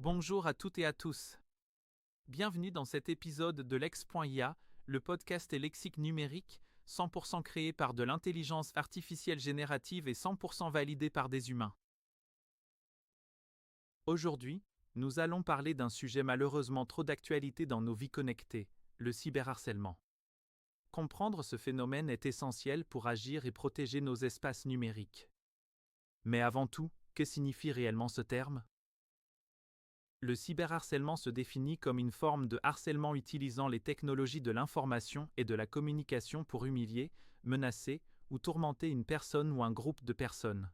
Bonjour à toutes et à tous. Bienvenue dans cet épisode de Lex.ia, le podcast et lexique numérique, 100% créé par de l'intelligence artificielle générative et 100% validé par des humains. Aujourd'hui, nous allons parler d'un sujet malheureusement trop d'actualité dans nos vies connectées, le cyberharcèlement. Comprendre ce phénomène est essentiel pour agir et protéger nos espaces numériques. Mais avant tout, que signifie réellement ce terme ? Le cyberharcèlement se définit comme une forme de harcèlement utilisant les technologies de l'information et de la communication pour humilier, menacer ou tourmenter une personne ou un groupe de personnes.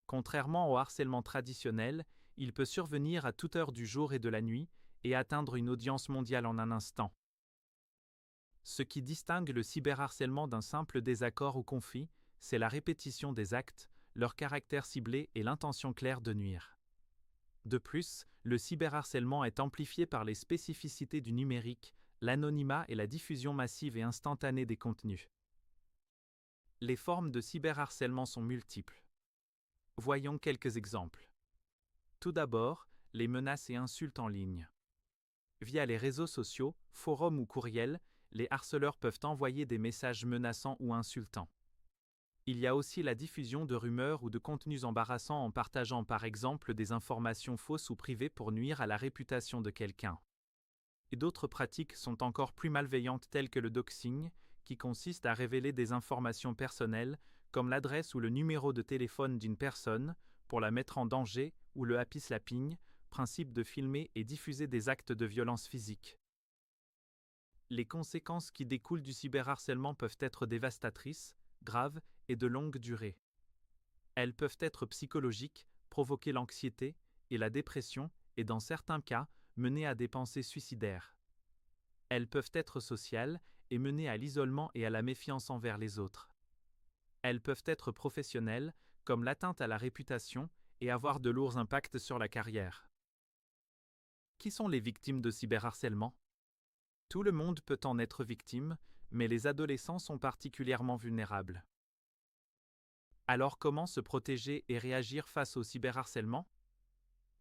Contrairement au harcèlement traditionnel, il peut survenir à toute heure du jour et de la nuit et atteindre une audience mondiale en un instant. Ce qui distingue le cyberharcèlement d'un simple désaccord ou conflit, c'est la répétition des actes, leur caractère ciblé et l'intention claire de nuire. De plus, le cyberharcèlement est amplifié par les spécificités du numérique, l'anonymat et la diffusion massive et instantanée des contenus. Les formes de cyberharcèlement sont multiples. Voyons quelques exemples. Tout d'abord, les menaces et insultes en ligne. Via les réseaux sociaux, forums ou courriels, les harceleurs peuvent envoyer des messages menaçants ou insultants. Il y a aussi la diffusion de rumeurs ou de contenus embarrassants en partageant par exemple des informations fausses ou privées pour nuire à la réputation de quelqu'un. Et d'autres pratiques sont encore plus malveillantes telles que le doxing, qui consiste à révéler des informations personnelles, comme l'adresse ou le numéro de téléphone d'une personne, pour la mettre en danger, ou le happy slapping, principe de filmer et diffuser des actes de violence physique. Les conséquences qui découlent du cyberharcèlement peuvent être dévastatrices, graves et de longue durée. Elles peuvent être psychologiques, provoquer l'anxiété et la dépression et dans certains cas, mener à des pensées suicidaires. Elles peuvent être sociales et mener à l'isolement et à la méfiance envers les autres. Elles peuvent être professionnelles, comme l'atteinte à la réputation et avoir de lourds impacts sur la carrière. Qui sont les victimes de cyberharcèlement ? Tout le monde peut en être victime, mais les adolescents sont particulièrement vulnérables. Alors comment se protéger et réagir face au cyberharcèlement ?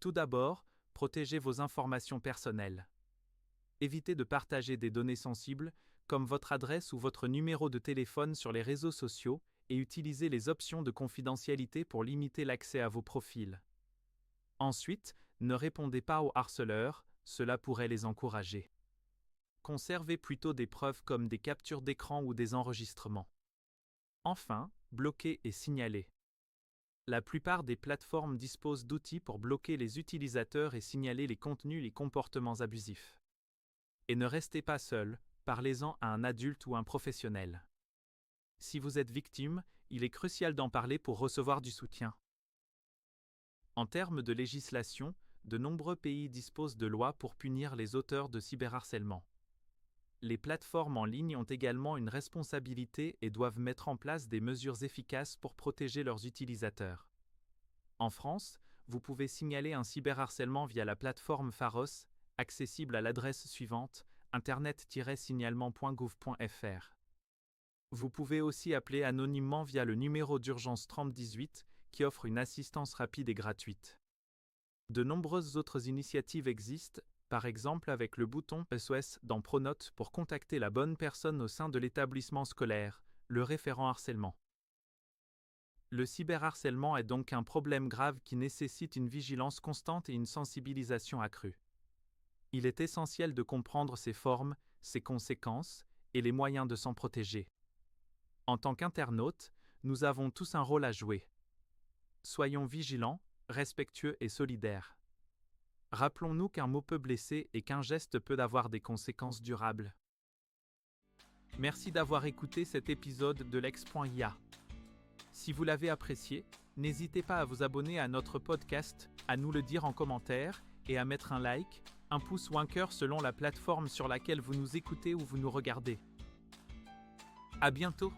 Tout d'abord, protégez vos informations personnelles. Évitez de partager des données sensibles, comme votre adresse ou votre numéro de téléphone sur les réseaux sociaux, et utilisez les options de confidentialité pour limiter l'accès à vos profils. Ensuite, ne répondez pas aux harceleurs, cela pourrait les encourager. Conservez plutôt des preuves comme des captures d'écran ou des enregistrements. Enfin, bloquez et signalez. La plupart des plateformes disposent d'outils pour bloquer les utilisateurs et signaler les contenus et les comportements abusifs. Et ne restez pas seul, parlez-en à un adulte ou un professionnel. Si vous êtes victime, il est crucial d'en parler pour recevoir du soutien. En termes de législation, de nombreux pays disposent de lois pour punir les auteurs de cyberharcèlement. Les plateformes en ligne ont également une responsabilité et doivent mettre en place des mesures efficaces pour protéger leurs utilisateurs. En France, vous pouvez signaler un cyberharcèlement via la plateforme Pharos, accessible à l'adresse suivante, internet-signalement.gouv.fr. Vous pouvez aussi appeler anonymement via le numéro d'urgence 3018, qui offre une assistance rapide et gratuite. De nombreuses autres initiatives existent, par exemple avec le bouton SOS dans Pronote pour contacter la bonne personne au sein de l'établissement scolaire, le référent harcèlement. Le cyberharcèlement est donc un problème grave qui nécessite une vigilance constante et une sensibilisation accrue. Il est essentiel de comprendre ses formes, ses conséquences et les moyens de s'en protéger. En tant qu'internautes, nous avons tous un rôle à jouer. Soyons vigilants, respectueux et solidaires. Rappelons-nous qu'un mot peut blesser et qu'un geste peut avoir des conséquences durables. Merci d'avoir écouté cet épisode de Lex.ia. Si vous l'avez apprécié, n'hésitez pas à vous abonner à notre podcast, à nous le dire en commentaire et à mettre un like, un pouce ou un cœur selon la plateforme sur laquelle vous nous écoutez ou vous nous regardez. À bientôt!